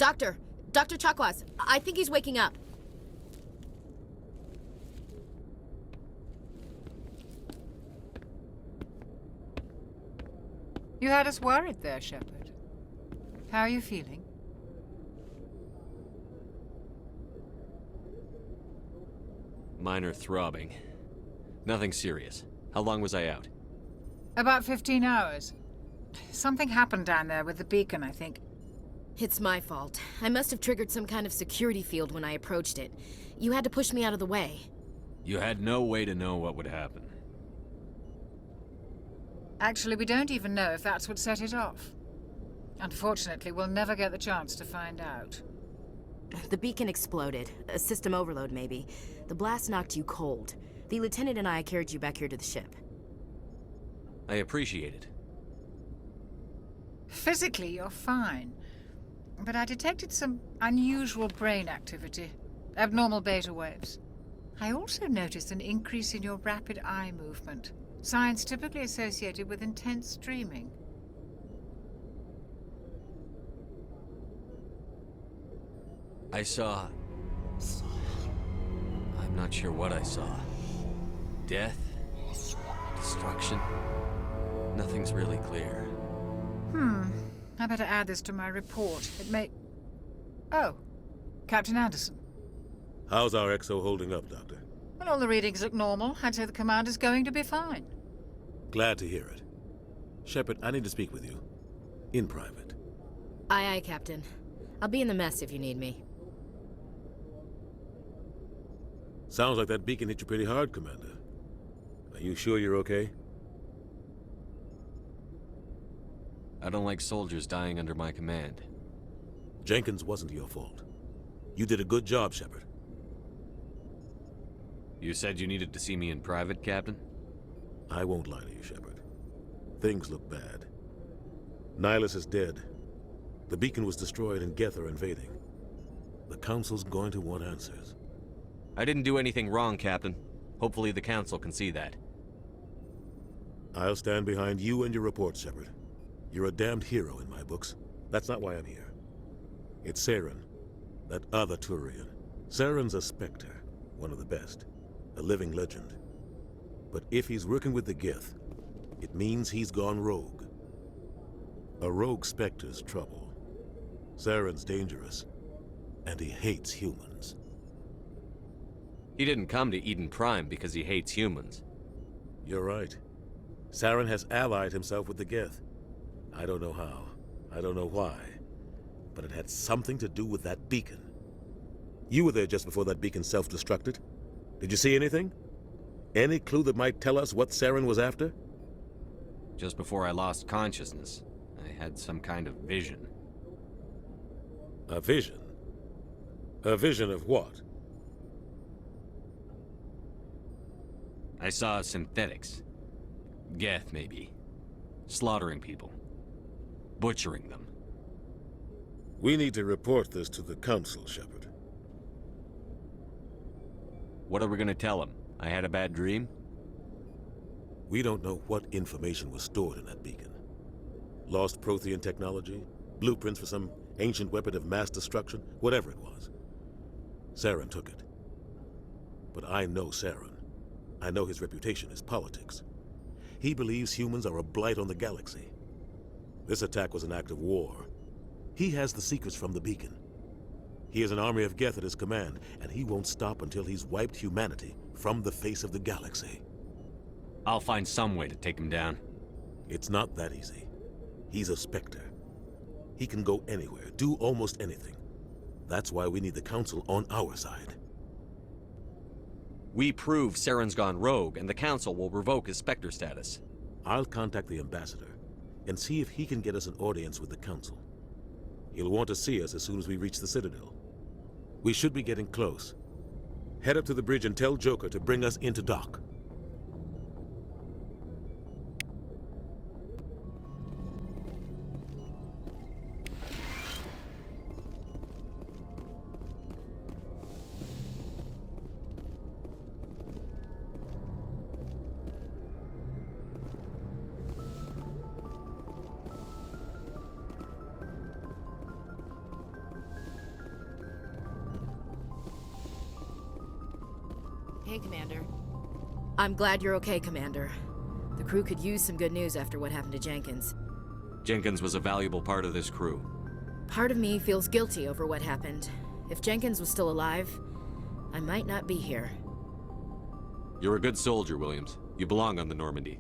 Doctor! Dr. Chakwas, I think he's waking up. You had us worried there, Shepard. How are you feeling? Minor throbbing. Nothing serious. How long was I out? About 15 hours. Something happened down there with the beacon, I think. It's my fault. I must have triggered some kind of security field when I approached it. You had to push me out of the way. You had no way to know what would happen. Actually, we don't even know if that's what set it off. Unfortunately, we'll never get the chance to find out. The beacon exploded. A system overload, maybe. The blast knocked you cold. The lieutenant and I carried you back here to the ship. I appreciate it. Physically, you're fine. But I detected some unusual brain activity. Abnormal beta waves. I also noticed an increase in your rapid eye movement. Signs typically associated with intense dreaming. I saw... I'm not sure what I saw. Death? Destruction? Nothing's really clear. I better add this to my report. It may... Oh, Captain Anderson. How's our XO holding up, Doctor? Well, all the readings look normal. I'd say the commander's going to be fine. Glad to hear it. Shepard, I need to speak with you. In private. Aye, aye, Captain. I'll be in the mess if you need me. Sounds like that beacon hit you pretty hard, Commander. Are you sure you're okay? I don't like soldiers dying under my command. Jenkins wasn't your fault. You did a good job, Shepard. You said you needed to see me in private, Captain? I won't lie to you, Shepard. Things look bad. Nihilus is dead. The beacon was destroyed and Geth are invading. The Council's going to want answers. I didn't do anything wrong, Captain. Hopefully the Council can see that. I'll stand behind you and your report, Shepard. You're a damned hero in my books. That's not why I'm here. It's Saren, that other Turian. Saren's a Spectre, one of the best. A living legend. But if he's working with the Geth, it means he's gone rogue. A rogue Spectre's trouble. Saren's dangerous, and he hates humans. He didn't come to Eden Prime because he hates humans. You're right. Saren has allied himself with the Geth. I don't know how. I don't know why. But it had something to do with that beacon. You were there just before that beacon self-destructed. Did you see anything? Any clue that might tell us what Saren was after? Just before I lost consciousness, I had some kind of vision. A vision? A vision of what? I saw synthetics. Geth, maybe. Slaughtering people. Butchering them. We need to report this to the Council, Shepard. What are we gonna tell him? I had a bad dream? We don't know what information was stored in that beacon. Lost Prothean technology? Blueprints for some ancient weapon of mass destruction? Whatever it was. Saren took it. But I know Saren. I know his reputation is politics. He believes humans are a blight on the galaxy. This attack was an act of war. He has the secrets from the beacon. He has an army of Geth at his command, and he won't stop until he's wiped humanity from the face of the galaxy. I'll find some way to take him down. It's not that easy. He's a Spectre. He can go anywhere, do almost anything. That's why we need the Council on our side. We prove Saren's gone rogue, and the Council will revoke his Spectre status. I'll contact the Ambassador and see if he can get us an audience with the Council. He'll want to see us as soon as we reach the Citadel. We should be getting close. Head up to the bridge and tell Joker to bring us into dock. Hey, Commander. I'm glad you're okay, Commander. The crew could use some good news after what happened to Jenkins. Jenkins was a valuable part of this crew. Part of me feels guilty over what happened. If Jenkins was still alive, I might not be here. You're a good soldier, Williams. You belong on the Normandy.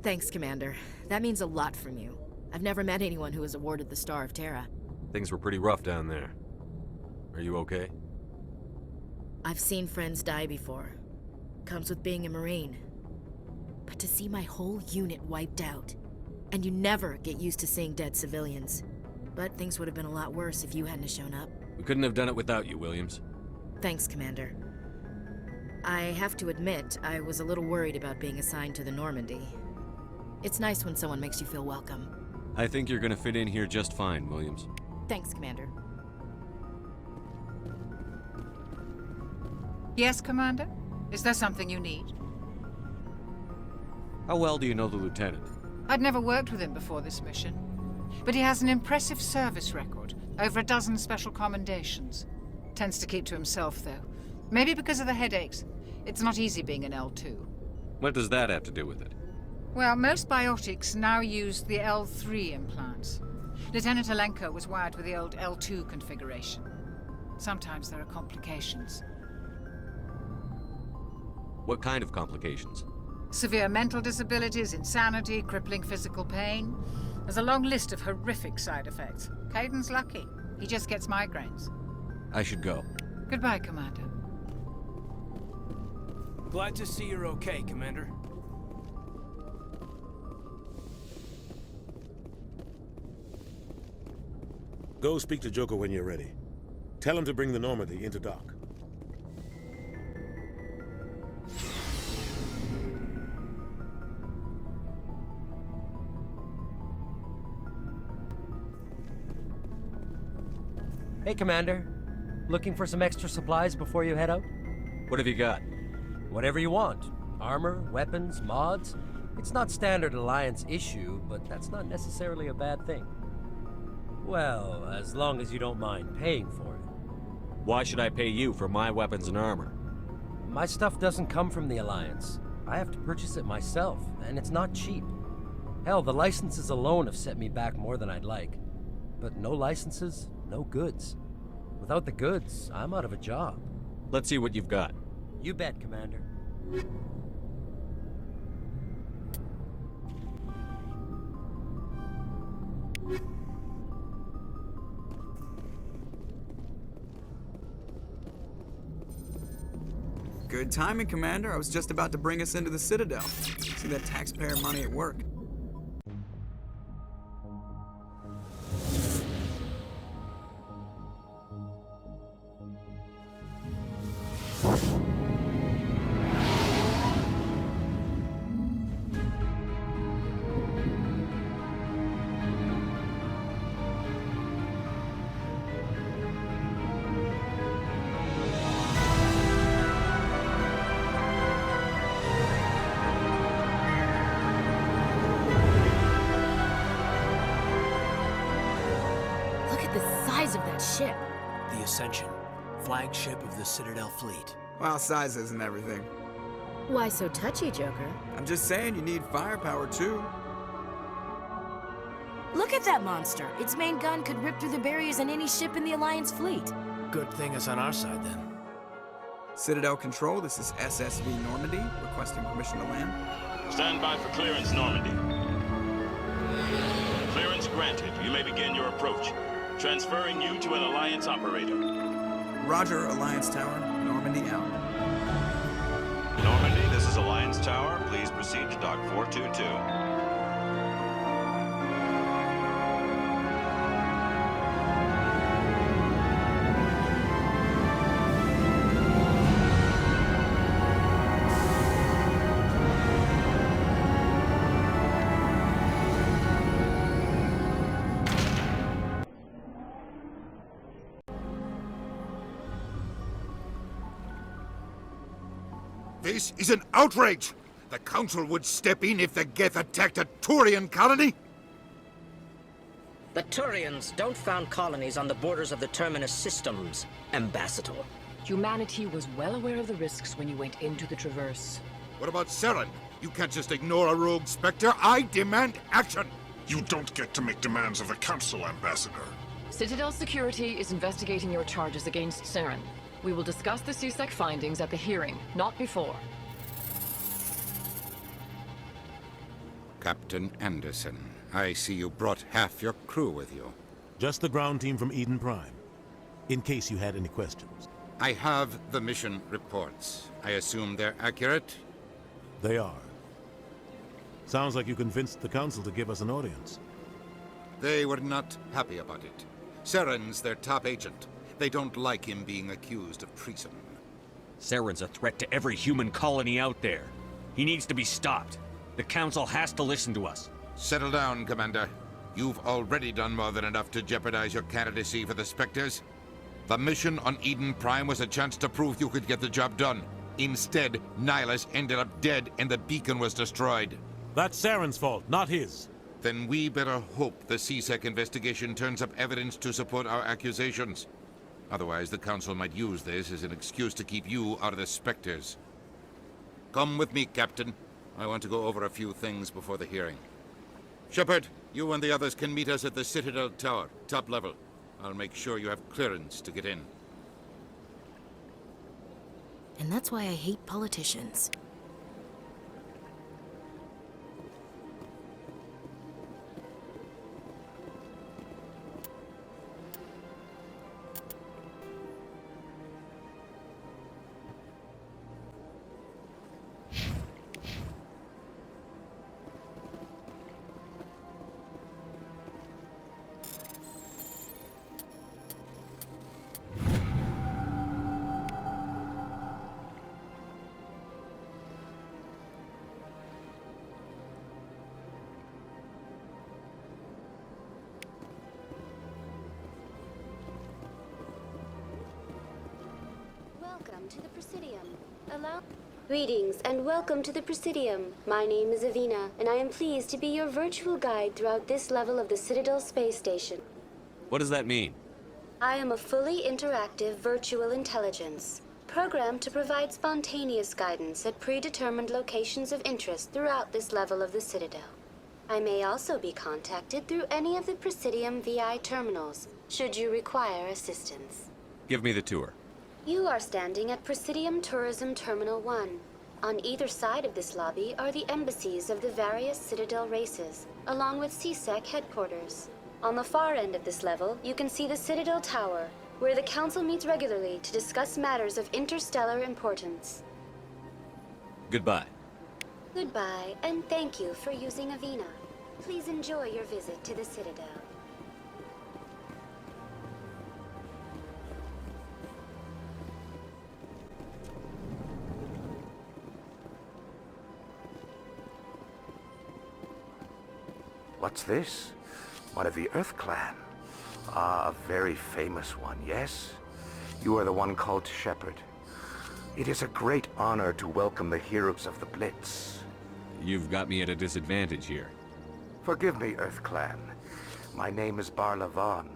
Thanks, Commander. That means a lot from you. I've never met anyone who was awarded the Star of Terra. Things were pretty rough down there. Are you okay? I've seen friends die before. Comes with being a Marine. But to see my whole unit wiped out, and you never get used to seeing dead civilians. But things would have been a lot worse if you hadn't shown up. We couldn't have done it without you, Williams. Thanks, Commander. I have to admit, I was a little worried about being assigned to the Normandy. It's nice when someone makes you feel welcome. I think you're gonna fit in here just fine, Williams. Thanks, Commander. Yes, Commander? Is there something you need? How well do you know the lieutenant? I'd never worked with him before this mission. But he has an impressive service record. Over a dozen special commendations. Tends to keep to himself, though. Maybe because of the headaches. It's not easy being an L2. What does that have to do with it? Well, most biotics now use the L3 implants. Lieutenant Alenko was wired with the old L2 configuration. Sometimes there are complications. What kind of complications? Severe mental disabilities, insanity, crippling physical pain. There's a long list of horrific side effects. Caden's lucky. He just gets migraines. I should go. Goodbye, Commander. Glad to see you're okay, Commander. Go speak to Joker when you're ready. Tell him to bring the Normandy into dock. Hey, Commander. Looking for some extra supplies before you head out? What have you got? Whatever you want. Armor, weapons, mods. It's not standard Alliance issue, but that's not necessarily a bad thing. Well, as long as you don't mind paying for it. Why should I pay you for my weapons and armor? My stuff doesn't come from the Alliance. I have to purchase it myself, and it's not cheap. Hell, the licenses alone have set me back more than I'd like. But no licenses, no goods. Without the goods, I'm out of a job. Let's see what you've got. You bet, Commander. Good timing, Commander. I was just about to bring us into the Citadel. See that taxpayer money at work. Look at the size of that ship. The Ascension, flagship of the Citadel fleet. Well, size isn't everything. Why so touchy, Joker? I'm just saying you need firepower, too. Look at that monster. Its main gun could rip through the barriers in any ship in the Alliance fleet. Good thing it's on our side, then. Citadel Control, this is SSV Normandy, requesting permission to land. Stand by for clearance, Normandy. Clearance granted. You may begin your approach. Transferring you to an Alliance operator. Roger, Alliance Tower. Normandy out. Normandy, this is Alliance Tower. Please proceed to Dock 422. This is an outrage! The Council would step in if the Geth attacked a Turian colony? The Turians don't found colonies on the borders of the Terminus systems, Ambassador. Humanity was well aware of the risks when you went into the Traverse. What about Saren? You can't just ignore a rogue Spectre. I demand action! You don't get to make demands of the Council, Ambassador. Citadel Security is investigating your charges against Saren. We will discuss the CSEC findings at the hearing, not before. Captain Anderson, I see you brought half your crew with you. Just the ground team from Eden Prime, in case you had any questions. I have the mission reports. I assume they're accurate? They are. Sounds like you convinced the Council to give us an audience. They were not happy about it. Saren's their top agent. They don't like him being accused of treason. Saren's a threat to every human colony out there. He needs to be stopped. The Council has to listen to us. Settle down, Commander. You've already done more than enough to jeopardize your candidacy for the Spectres. The mission on Eden Prime was a chance to prove you could get the job done. Instead, Nihilus ended up dead and the beacon was destroyed. That's Saren's fault, not his. Then we better hope the CSEC investigation turns up evidence to support our accusations. Otherwise, the Council might use this as an excuse to keep you out of the Spectres. Come with me, Captain. I want to go over a few things before the hearing. Shepard, you and the others can meet us at the Citadel Tower, top level. I'll make sure you have clearance to get in. And that's why I hate politicians. Welcome to the Presidium. Greetings and welcome to the Presidium. My name is Avina, and I am pleased to be your virtual guide throughout this level of the Citadel space station. What does that mean? I am a fully interactive virtual intelligence, programmed to provide spontaneous guidance at predetermined locations of interest throughout this level of the Citadel. I may also be contacted through any of the Presidium VI terminals, should you require assistance. Give me the tour. You are standing at Presidium Tourism Terminal 1. On either side of this lobby are the embassies of the various Citadel races, along with CSEC headquarters. On the far end of this level, you can see the Citadel Tower, where the Council meets regularly to discuss matters of interstellar importance. Goodbye. Goodbye, and thank you for using Avina. Please enjoy your visit to the Citadel. What's this? One of the Earth Clan. Ah, a very famous one, yes? You are the one called Shepard. It is a great honor to welcome the heroes of the Blitz. You've got me at a disadvantage here. Forgive me, Earth Clan. My name is Barla Vaughn.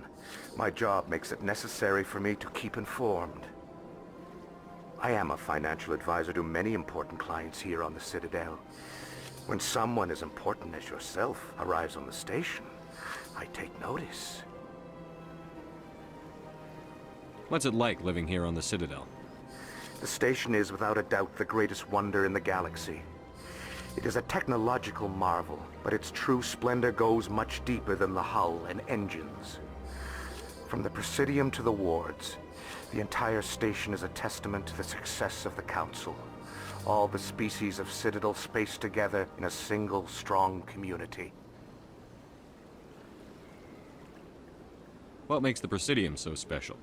My job makes it necessary for me to keep informed. I am a financial advisor to many important clients here on the Citadel. When someone as important as yourself arrives on the station, I take notice. What's it like living here on the Citadel? The station is without a doubt the greatest wonder in the galaxy. It is a technological marvel, but its true splendor goes much deeper than the hull and engines. From the Presidium to the wards, the entire station is a testament to the success of the Council. All the species of Citadel spaced together in a single, strong community. What makes the Presidium so special?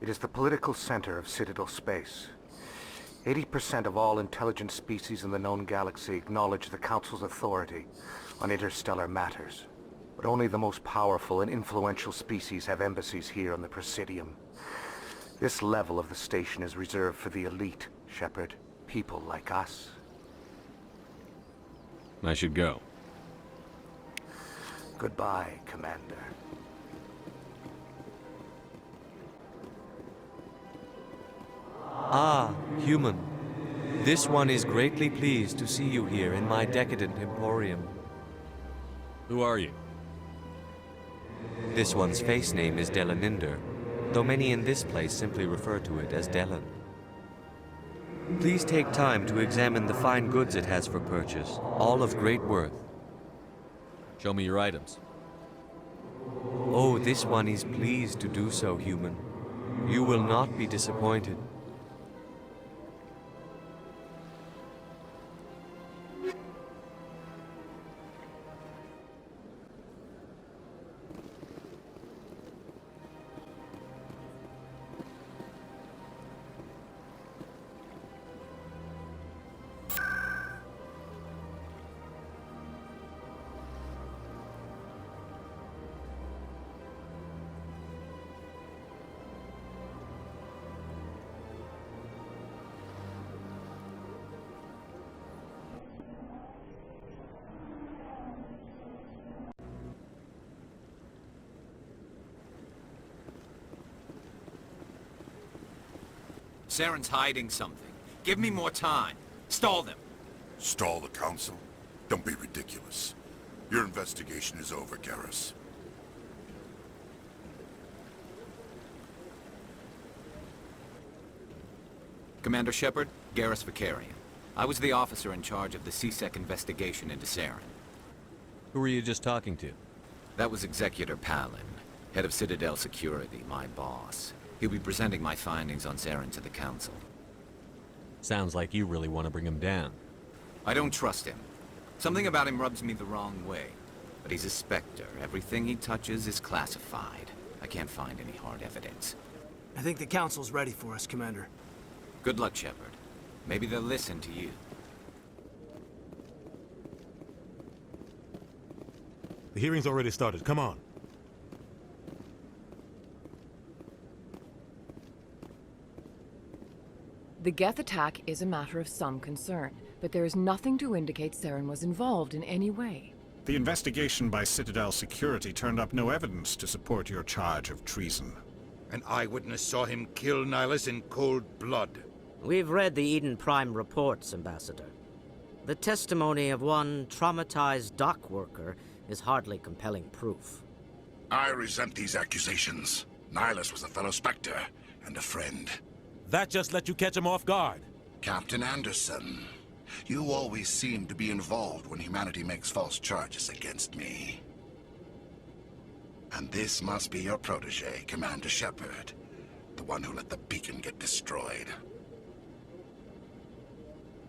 It is the political center of Citadel space. 80% of all intelligent species in the known galaxy acknowledge the Council's authority on interstellar matters. But only the most powerful and influential species have embassies here on the Presidium. This level of the station is reserved for the elite, Shepard. People like us. I should go. Goodbye, Commander. Ah, human. This one is greatly pleased to see you here in my decadent emporium. Who are you? This one's face name is Delaninder, though many in this place simply refer to it as Delan. Please take time to examine the fine goods it has for purchase, all of great worth. Show me your items. Oh, this one is pleased to do so, human. You will not be disappointed. Saren's hiding something. Give me more time. Stall them. Stall the council? Don't be ridiculous. Your investigation is over, Garrus. Commander Shepard, Garrus Vicarian. I was the officer in charge of the CSEC investigation into Saren. Who were you just talking to? That was Executor Palin, head of Citadel Security, my boss. He'll be presenting my findings on Saren to the Council. Sounds like you really want to bring him down. I don't trust him. Something about him rubs me the wrong way. But he's a Spectre. Everything he touches is classified. I can't find any hard evidence. I think the Council's ready for us, Commander. Good luck, Shepard. Maybe they'll listen to you. The hearing's already started. Come on. The Geth attack is a matter of some concern, but there is nothing to indicate Saren was involved in any way. The investigation by Citadel Security turned up no evidence to support your charge of treason. An eyewitness saw him kill Nihilus in cold blood. We've read the Eden Prime reports, Ambassador. The testimony of one traumatized dock worker is hardly compelling proof. I resent these accusations. Nihilus was a fellow Spectre and a friend. That just let you catch him off guard. Captain Anderson, you always seem to be involved when humanity makes false charges against me. And this must be your protege, Commander Shepard, the one who let the beacon get destroyed.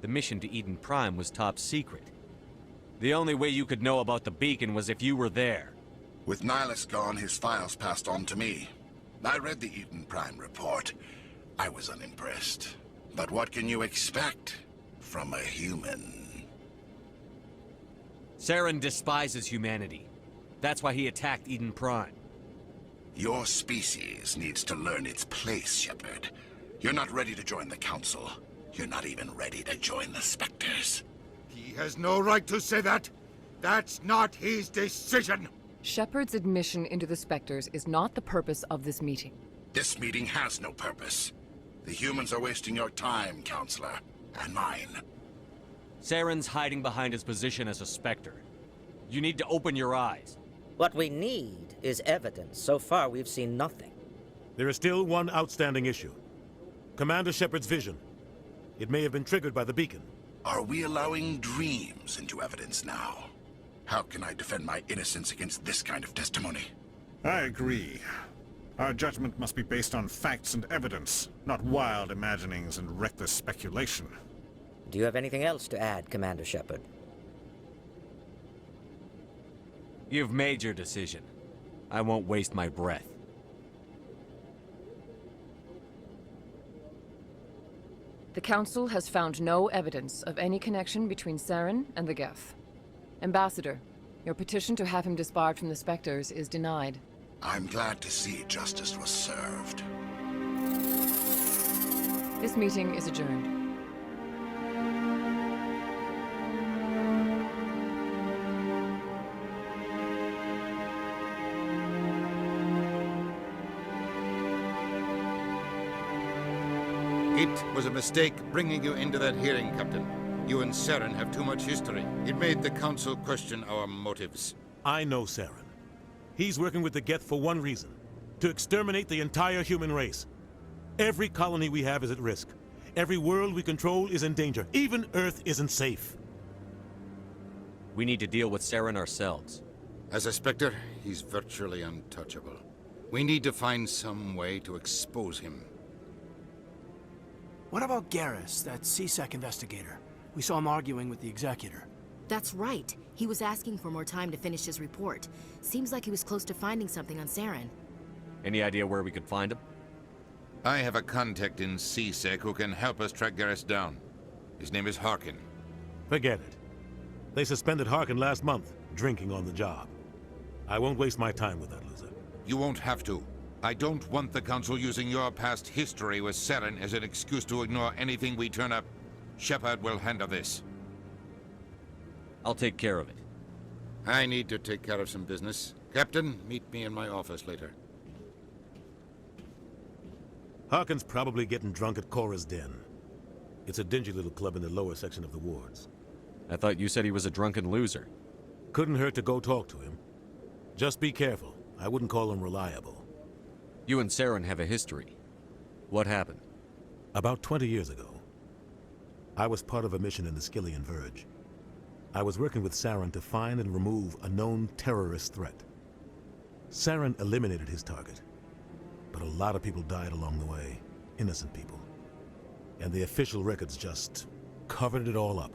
The mission to Eden Prime was top secret. The only way you could know about the beacon was if you were there. With Nihilus gone, his files passed on to me. I read the Eden Prime report. I was unimpressed. But what can you expect from a human? Saren despises humanity. That's why he attacked Eden Prime. Your species needs to learn its place, Shepard. You're not ready to join the Council. You're not even ready to join the Spectres. He has no right to say that. That's not his decision. Shepard's admission into the Spectres is not the purpose of this meeting. This meeting has no purpose. The humans are wasting your time, Counselor, and mine. Saren's hiding behind his position as a Spectre. You need to open your eyes. What we need is evidence. So far, we've seen nothing. There is still one outstanding issue. Commander Shepard's vision. It may have been triggered by the beacon. Are we allowing dreams into evidence now? How can I defend my innocence against this kind of testimony? I agree. Our judgment must be based on facts and evidence, not wild imaginings and reckless speculation. Do you have anything else to add, Commander Shepard? You've made your decision. I won't waste my breath. The Council has found no evidence of any connection between Saren and the Geth. Ambassador, your petition to have him disbarred from the Spectres is denied. I'm glad to see justice was served. This meeting is adjourned. It was a mistake bringing you into that hearing, Captain. You and Saren have too much history. It made the Council question our motives. I know Saren. He's working with the Geth for one reason. To exterminate the entire human race. Every colony we have is at risk. Every world we control is in danger. Even Earth isn't safe. We need to deal with Saren ourselves. As a Spectre, he's virtually untouchable. We need to find some way to expose him. What about Garrus, that CSEC investigator? We saw him arguing with the Executor. That's right. He was asking for more time to finish his report. Seems like he was close to finding something on Saren. Any idea where we could find him? I have a contact in CSEC who can help us track Garrus down. His name is Harkin. Forget it. They suspended Harkin last month, drinking on the job. I won't waste my time with that loser. You won't have to. I don't want the Council using your past history with Saren as an excuse to ignore anything we turn up. Shepard will handle this. I'll take care of it. I need to take care of some business. Captain, meet me in my office later. Harkin's probably getting drunk at Cora's Den. It's a dingy little club in the lower section of the wards. I thought you said he was a drunken loser. Couldn't hurt to go talk to him. Just be careful. I wouldn't call him reliable. You and Saren have a history. What happened? About 20 years ago, I was part of a mission in the Skillian Verge. I was working with Saren to find and remove a known terrorist threat. Saren eliminated his target, but a lot of people died along the way, innocent people. And the official records just covered it all up.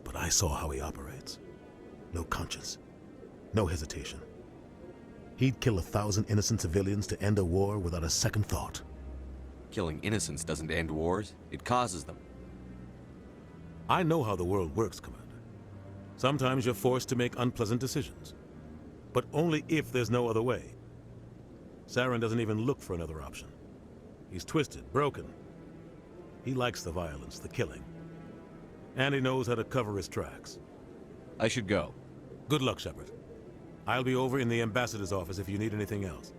But I saw how he operates. No conscience, no hesitation. He'd kill 1,000 innocent civilians to end a war without a second thought. Killing innocents doesn't end wars, it causes them. I know how the world works, Commander. Sometimes you're forced to make unpleasant decisions. But only if there's no other way. Saren doesn't even look for another option. He's twisted, broken. He likes the violence, the killing. And he knows how to cover his tracks. I should go. Good luck, Shepard. I'll be over in the ambassador's office if you need anything else.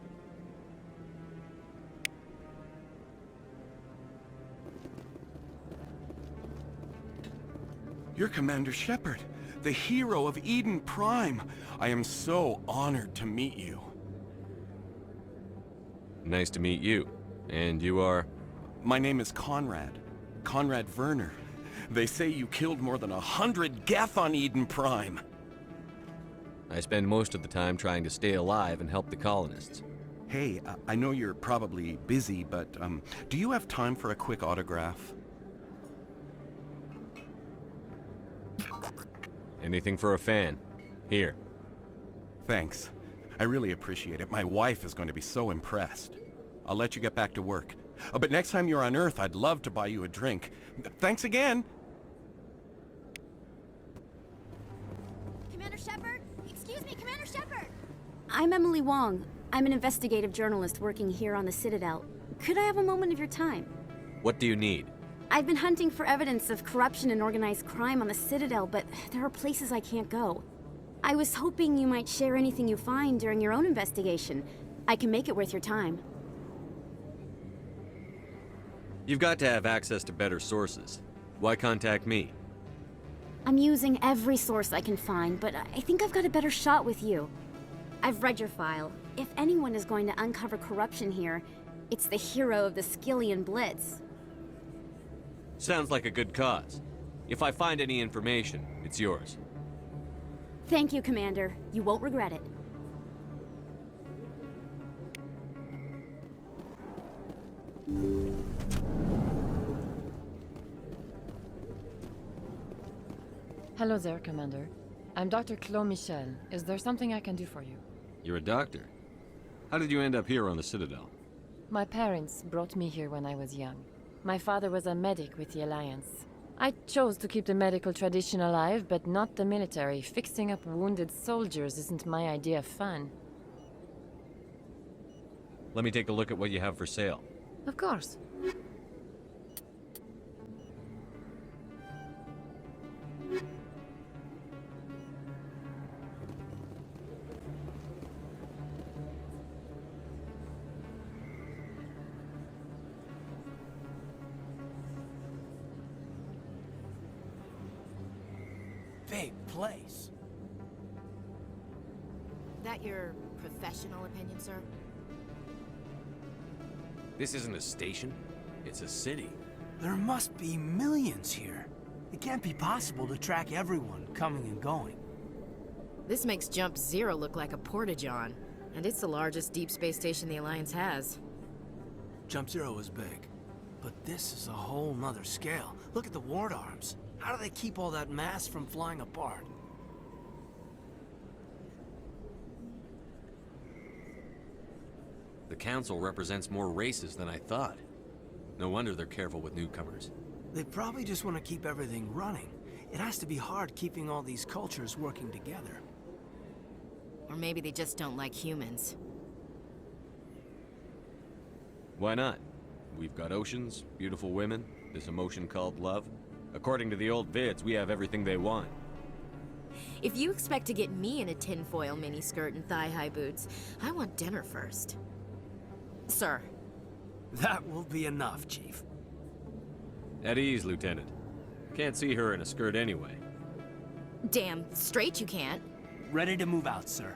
You're Commander Shepard, the hero of Eden Prime. I am so honored to meet you. Nice to meet you. And you are? My name is Conrad. Conrad Werner. They say you killed more than 100 Geth on Eden Prime. I spend most of the time trying to stay alive and help the colonists. Hey, I know you're probably busy, but do you have time for a quick autograph? Anything for a fan. Here. Thanks. I really appreciate it. My wife is going to be so impressed. I'll let you get back to work. But next time you're on Earth, I'd love to buy you a drink. Thanks again! Commander Shepard? Excuse me, Commander Shepard! I'm Emily Wong. I'm an investigative journalist working here on the Citadel. Could I have a moment of your time? What do you need? I've been hunting for evidence of corruption and organized crime on the Citadel, but there are places I can't go. I was hoping you might share anything you find during your own investigation. I can make it worth your time. You've got to have access to better sources. Why contact me? I'm using every source I can find, but I think I've got a better shot with you. I've read your file. If anyone is going to uncover corruption here, it's the hero of the Skillian Blitz. Sounds like a good cause. If I find any information, it's yours. Thank you, Commander. You won't regret it. Hello there, Commander. I'm Dr. Claude Michel. Is there something I can do for you? You're a doctor. How did you end up here on the Citadel? My parents brought me here when I was young. My father was a medic with the Alliance. I chose to keep the medical tradition alive, but not the military. Fixing up wounded soldiers isn't my idea of fun. Let me take a look at what you have for sale. Of course. big place. That your professional opinion, sir? This isn't a station. It's a city. There must be millions here. It can't be possible to track everyone coming and going. This makes Jump Zero look like a porta-john, and it's the largest deep space station the Alliance has. Jump Zero is big, but this is a whole nother scale. Look at the ward arms. How do they keep all that mass from flying apart? The Council represents more races than I thought. No wonder they're careful with newcomers. They probably just want to keep everything running. It has to be hard keeping all these cultures working together. Or maybe they just don't like humans. Why not? We've got oceans, beautiful women, this emotion called love. According to the old vids, we have everything they want. If you expect to get me in a tinfoil miniskirt and thigh-high boots, I want dinner first. Sir. That will be enough, Chief. At ease, Lieutenant. Can't see her in a skirt anyway. Damn straight you can't. Ready to move out, sir.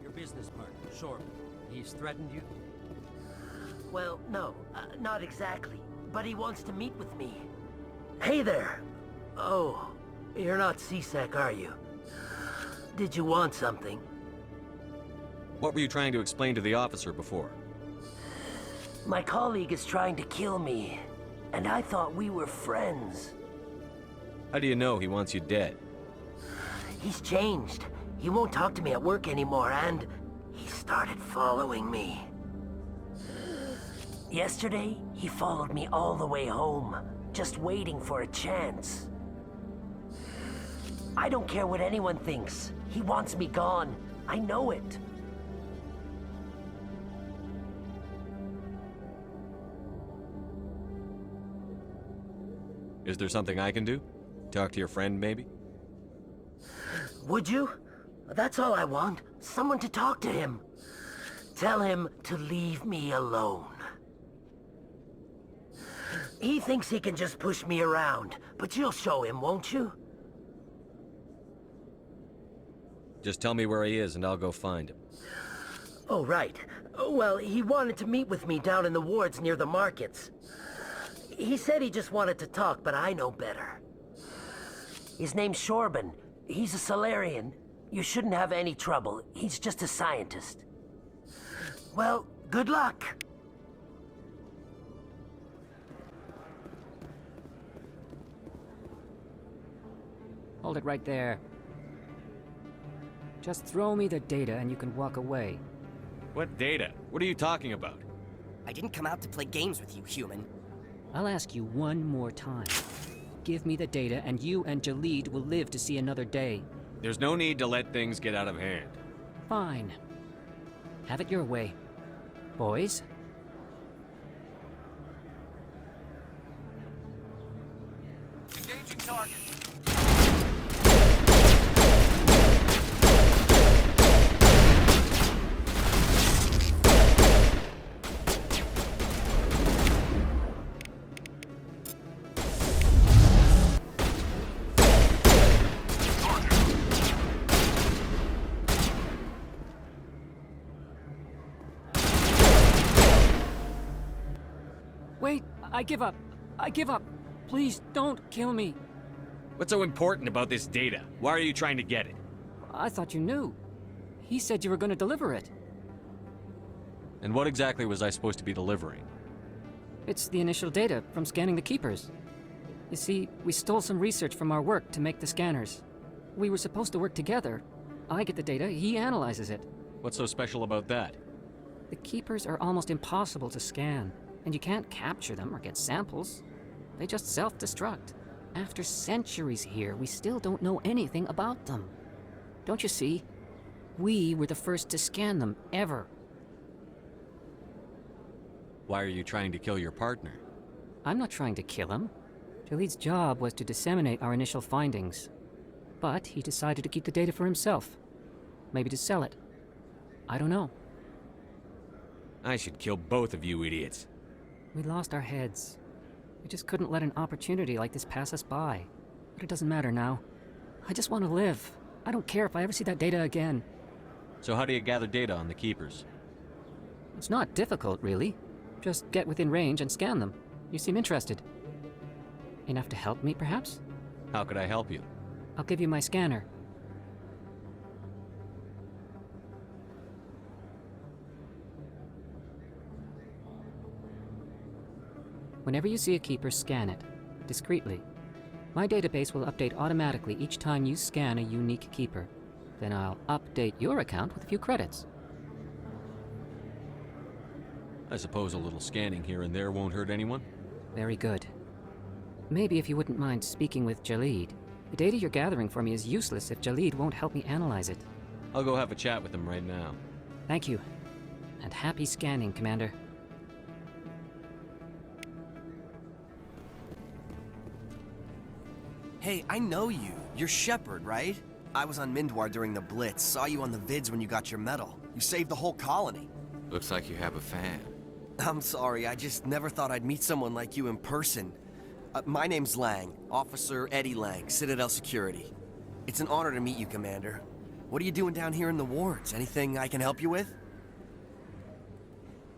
Your business partner, Short. He's threatened you? Well, no, not exactly. But he wants to meet with me. Hey there! Oh, you're not C-Sec, are you? Did you want something? What were you trying to explain to the officer before? My colleague is trying to kill me, and I thought we were friends. How do you know he wants you dead? He's changed. He won't talk to me at work anymore, and he started following me. Yesterday, he followed me all the way home, just waiting for a chance. I don't care what anyone thinks. He wants me gone. I know it. Is there something I can do? Talk to your friend, maybe? Would you? That's all I want. Someone to talk to him. Tell him to leave me alone. He thinks he can just push me around, but you'll show him, won't you? Just tell me where he is and I'll go find him. Oh, right. Well, he wanted to meet with me down in the wards near the markets. He said he just wanted to talk, but I know better. His name's Shorban. He's a Solarian. You shouldn't have any trouble. He's just a scientist. Well, good luck. Hold it right there. Just throw me the data and you can walk away. What data? What are you talking about? I didn't come out to play games with you, human. I'll ask you one more time. Give me the data and you and Jalid will live to see another day. There's no need to let things get out of hand. Fine. Have it your way. Boys? Engaging target. Wait, I give up. I give up. Please don't kill me. What's so important about this data? Why are you trying to get it? I thought you knew. He said you were going to deliver it. And what exactly was I supposed to be delivering? It's the initial data from scanning the Keepers. You see, we stole some research from our work to make the scanners. We were supposed to work together. I get the data, he analyzes it. What's so special about that? The Keepers are almost impossible to scan, and you can't capture them or get samples. They just self-destruct. After centuries here, we still don't know anything about them. Don't you see? We were the first to scan them, ever. Why are you trying to kill your partner? I'm not trying to kill him. Jalid's job was to disseminate our initial findings. But he decided to keep the data for himself. Maybe to sell it. I don't know. I should kill both of you idiots. We lost our heads. We just couldn't let an opportunity like this pass us by. But it doesn't matter now. I just want to live. I don't care if I ever see that data again. So how do you gather data on the Keepers? It's not difficult, really. Just get within range and scan them. You seem interested. Enough to help me, perhaps? How could I help you? I'll give you my scanner. Whenever you see a Keeper, scan it. Discreetly. My database will update automatically each time you scan a unique Keeper. Then I'll update your account with a few credits. I suppose a little scanning here and there won't hurt anyone? Very good. Maybe if you wouldn't mind speaking with Jalid. The data you're gathering for me is useless if Jalid won't help me analyze it. I'll go have a chat with him right now. Thank you. And happy scanning, Commander. Hey, I know you. You're Shepard, right? I was on Mindwar during the Blitz, saw you on the vids when you got your medal. You saved the whole colony. Looks like you have a fan. I'm sorry, I just never thought I'd meet someone like you in person. My name's Lang, Officer Eddie Lang, Citadel Security. It's an honor to meet you, Commander. What are you doing down here in the wards? Anything I can help you with?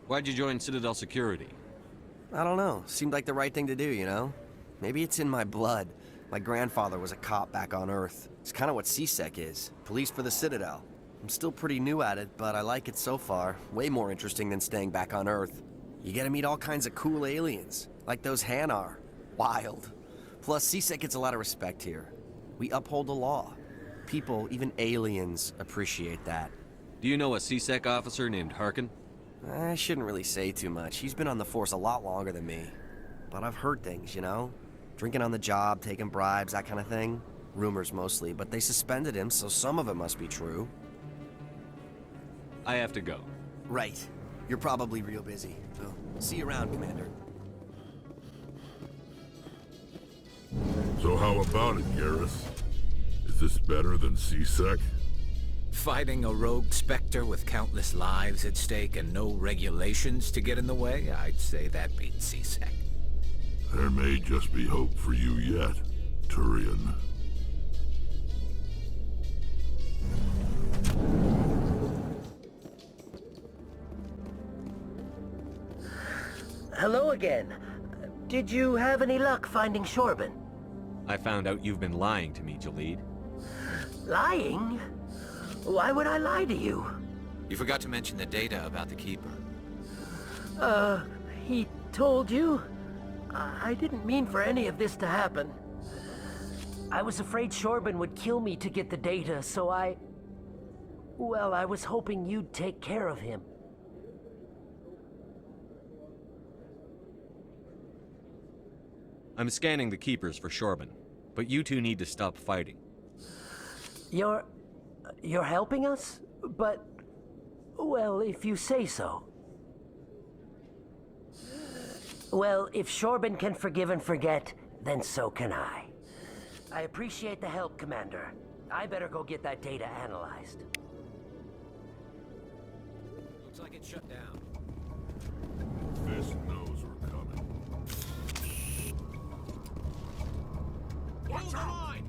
Why'd you join Citadel Security? I don't know. Seemed like the right thing to do, you know? Maybe it's in my blood. My grandfather was a cop back on Earth. It's kind of what CSEC is. Police for the Citadel. I'm still pretty new at it, but I like it so far. Way more interesting than staying back on Earth. You get to meet all kinds of cool aliens, like those Hanar. Wild. Plus, CSEC gets a lot of respect here. We uphold the law. People, even aliens, appreciate that. Do you know a CSEC officer named Harkin? I shouldn't really say too much. He's been on the force a lot longer than me. But I've heard things, you know? Drinking on the job, taking bribes, that kind of thing. Rumors mostly, but they suspended him, so some of it must be true. I have to go. Right. You're probably real busy. So, see you around, Commander. So how about it, Garrus? Is this better than CSEC? Fighting a rogue Spectre with countless lives at stake and no regulations to get in the way? I'd say that beats CSEC. There may just be hope for you yet, Turian. Hello again. Did you have any luck finding Shorban? I found out you've been lying to me, Jalid. Lying? Why would I lie to you? You forgot to mention the data about the Keeper. He told you? I didn't mean for any of this to happen. I was afraid Shorban would kill me to get the data, so well, I was hoping you'd take care of him. I'm scanning the Keepers for Shorban, but you two need to stop fighting. You're helping us? But, well, if you say so. Well, if Shorban can forgive and forget, then so can I. I appreciate the help, Commander. I better go get that data analyzed. Looks like it's shut down. Fisk knows we're coming. Watch the line!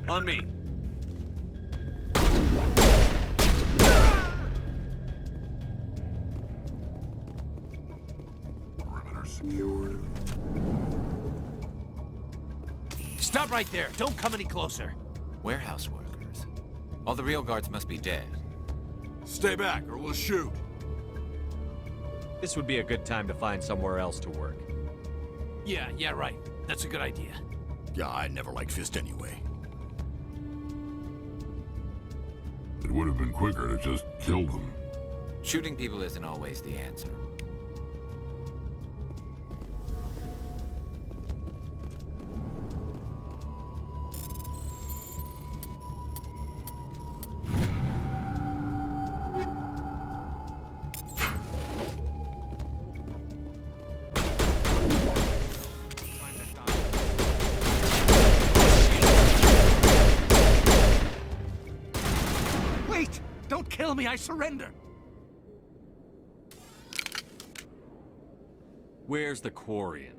On me. Perimeter secured. Stop right there. Don't come any closer. Warehouse workers. All the real guards must be dead. Stay back, or we'll shoot. This would be a good time to find somewhere else to work. Yeah, right. That's a good idea. Yeah, I never liked Fist anyway. It would have been quicker to just kill them. Shooting people isn't always the answer. Wait! Don't kill me, I surrender! Where's the Quarian?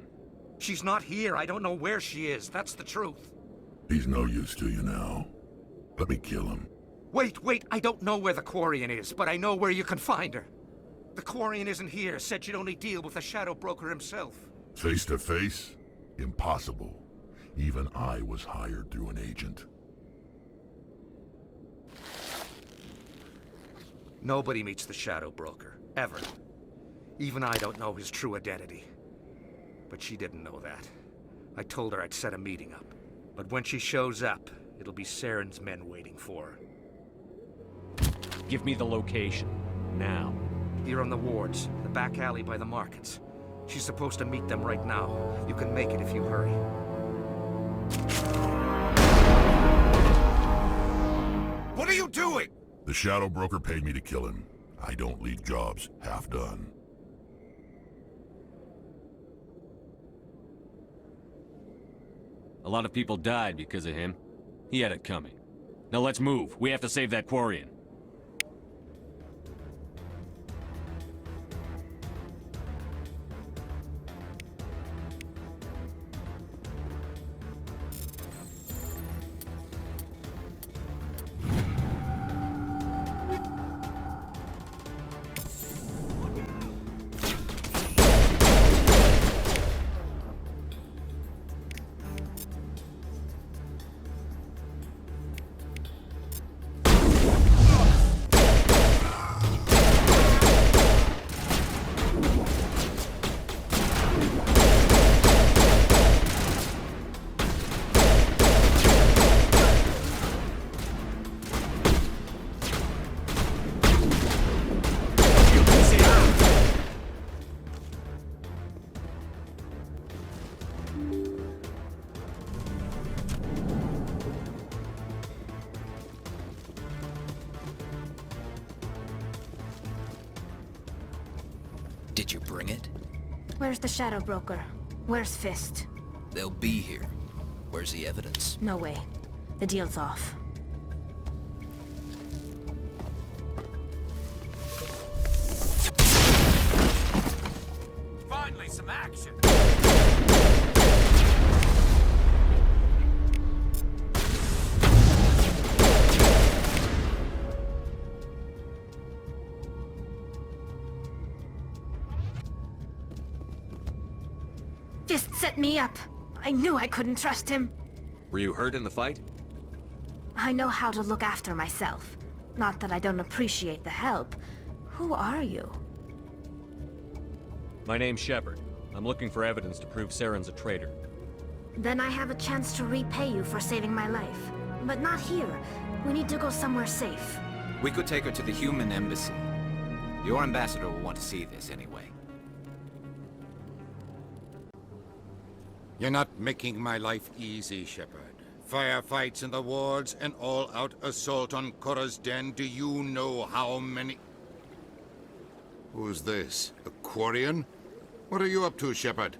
She's not here. I don't know where she is. That's the truth. He's no use to you now. Let me kill him. Wait. I don't know where the Quarian is, but I know where you can find her. The Quarian isn't here. Said she'd only deal with the Shadow Broker himself. Face to face? Impossible. Even I was hired through an agent. Nobody meets the Shadow Broker. Ever. Even I don't know his true identity. But she didn't know that. I told her I'd set a meeting up. But when she shows up, it'll be Saren's men waiting for her. Give me the location. Now. Here on the wards, the back alley by the markets. She's supposed to meet them right now. You can make it if you hurry. What are you doing? The Shadow Broker paid me to kill him. I don't leave jobs half done. A lot of people died because of him. He had it coming. Now let's move. We have to save that Quarian. Did you bring it? Where's the Shadow Broker? Where's Fist? They'll be here. Where's the evidence? No way. The deal's off. Finally, some action! Fist set me up. I knew I couldn't trust him. Were you hurt in the fight? I know how to look after myself. Not that I don't appreciate the help. Who are you? My name's Shepard. I'm looking for evidence to prove Saren's a traitor. Then I have a chance to repay you for saving my life. But not here. We need to go somewhere safe. We could take her to the human embassy. Your ambassador will want to see this anyway. You're not making my life easy, Shepard. Firefights in the wards, an all-out assault on Korra's den. Do you know how many... Who's this? A Quarian? What are you up to, Shepard?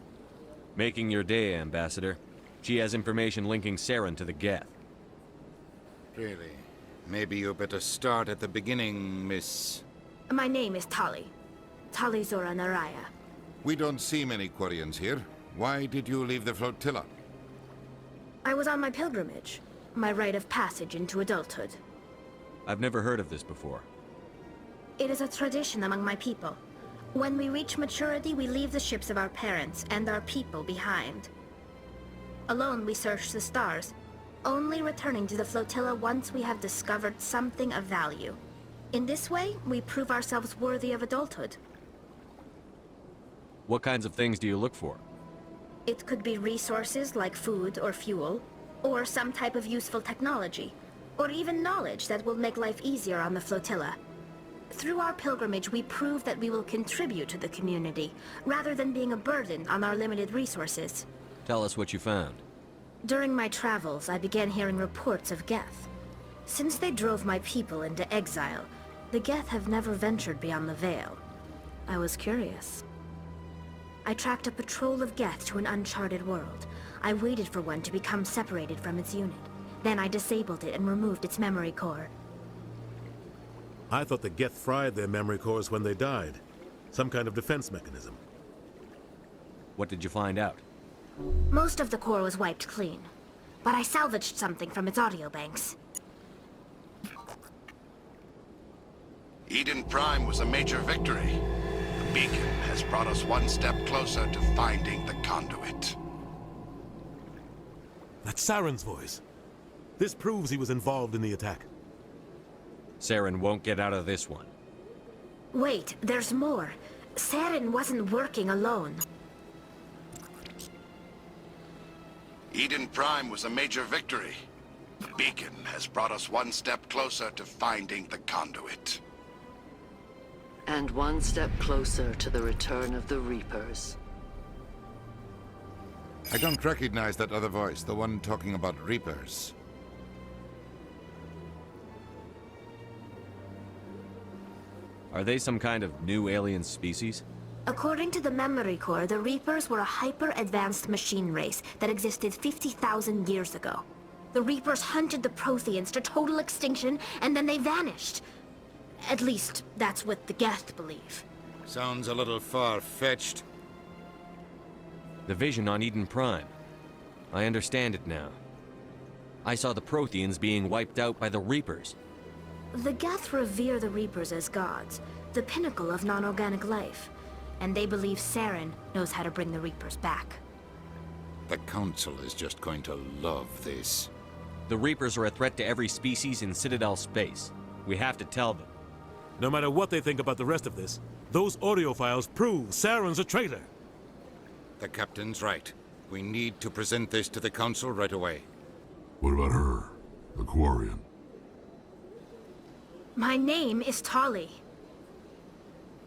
Making your day, Ambassador. She has information linking Saren to the Geth. Really? Maybe you better start at the beginning, Miss... My name is Tali. Tali Zora Naraya. We don't see many Quarians here. Why did you leave the flotilla? I was on my pilgrimage. My rite of passage into adulthood. I've never heard of this before. It is a tradition among my people. When we reach maturity, we leave the ships of our parents and our people behind. Alone, we search the stars, only returning to the flotilla once we have discovered something of value. In this way, we prove ourselves worthy of adulthood. What kinds of things do you look for? It could be resources like food or fuel, or some type of useful technology, or even knowledge that will make life easier on the flotilla. Through our pilgrimage, we prove that we will contribute to the community, rather than being a burden on our limited resources. Tell us what you found. During my travels, I began hearing reports of Geth. Since they drove my people into exile, the Geth have never ventured beyond the Veil. I was curious. I tracked a patrol of Geth to an uncharted world. I waited for one to become separated from its unit. Then I disabled it and removed its memory core. I thought the Geth fried their memory cores when they died. Some kind of defense mechanism. What did you find out? Most of the core was wiped clean, but I salvaged something from its audio banks. Eden Prime was a major victory. The beacon has brought us one step closer to finding the conduit. That's Saren's voice. This proves he was involved in the attack. Saren won't get out of this one. Wait, there's more. Saren wasn't working alone. Eden Prime was a major victory. The beacon has brought us one step closer to finding the conduit. And one step closer to the return of the Reapers. I don't recognize that other voice, the one talking about Reapers. Are they some kind of new alien species? According to the memory core, the Reapers were a hyper-advanced machine race that existed 50,000 years ago. The Reapers hunted the Protheans to total extinction, and then they vanished. At least, that's what the Geth believe. Sounds a little far-fetched. The vision on Eden Prime. I understand it now. I saw the Protheans being wiped out by the Reapers. The Geth revere the Reapers as gods, the pinnacle of non-organic life. And they believe Saren knows how to bring the Reapers back. The Council is just going to love this. The Reapers are a threat to every species in Citadel space. We have to tell them. No matter what they think about the rest of this, those audio files prove Saren's a traitor. The Captain's right. We need to present this to the Council right away. What about her? The Quarian? My name is Tali.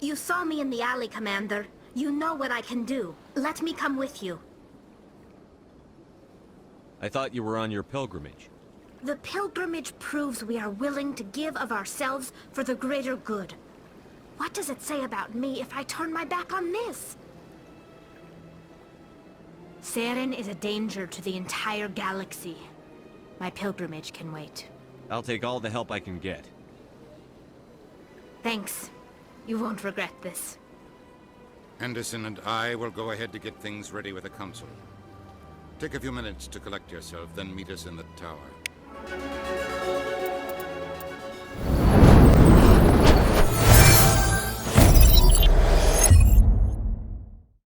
You saw me in the alley, Commander. You know what I can do. Let me come with you. I thought you were on your pilgrimage. The pilgrimage proves we are willing to give of ourselves for the greater good. What does it say about me if I turn my back on this? Saren is a danger to the entire galaxy. My pilgrimage can wait. I'll take all the help I can get. Thanks. You won't regret this. Henderson and I will go ahead to get things ready with the Council. Take a few minutes to collect yourself, then meet us in the tower.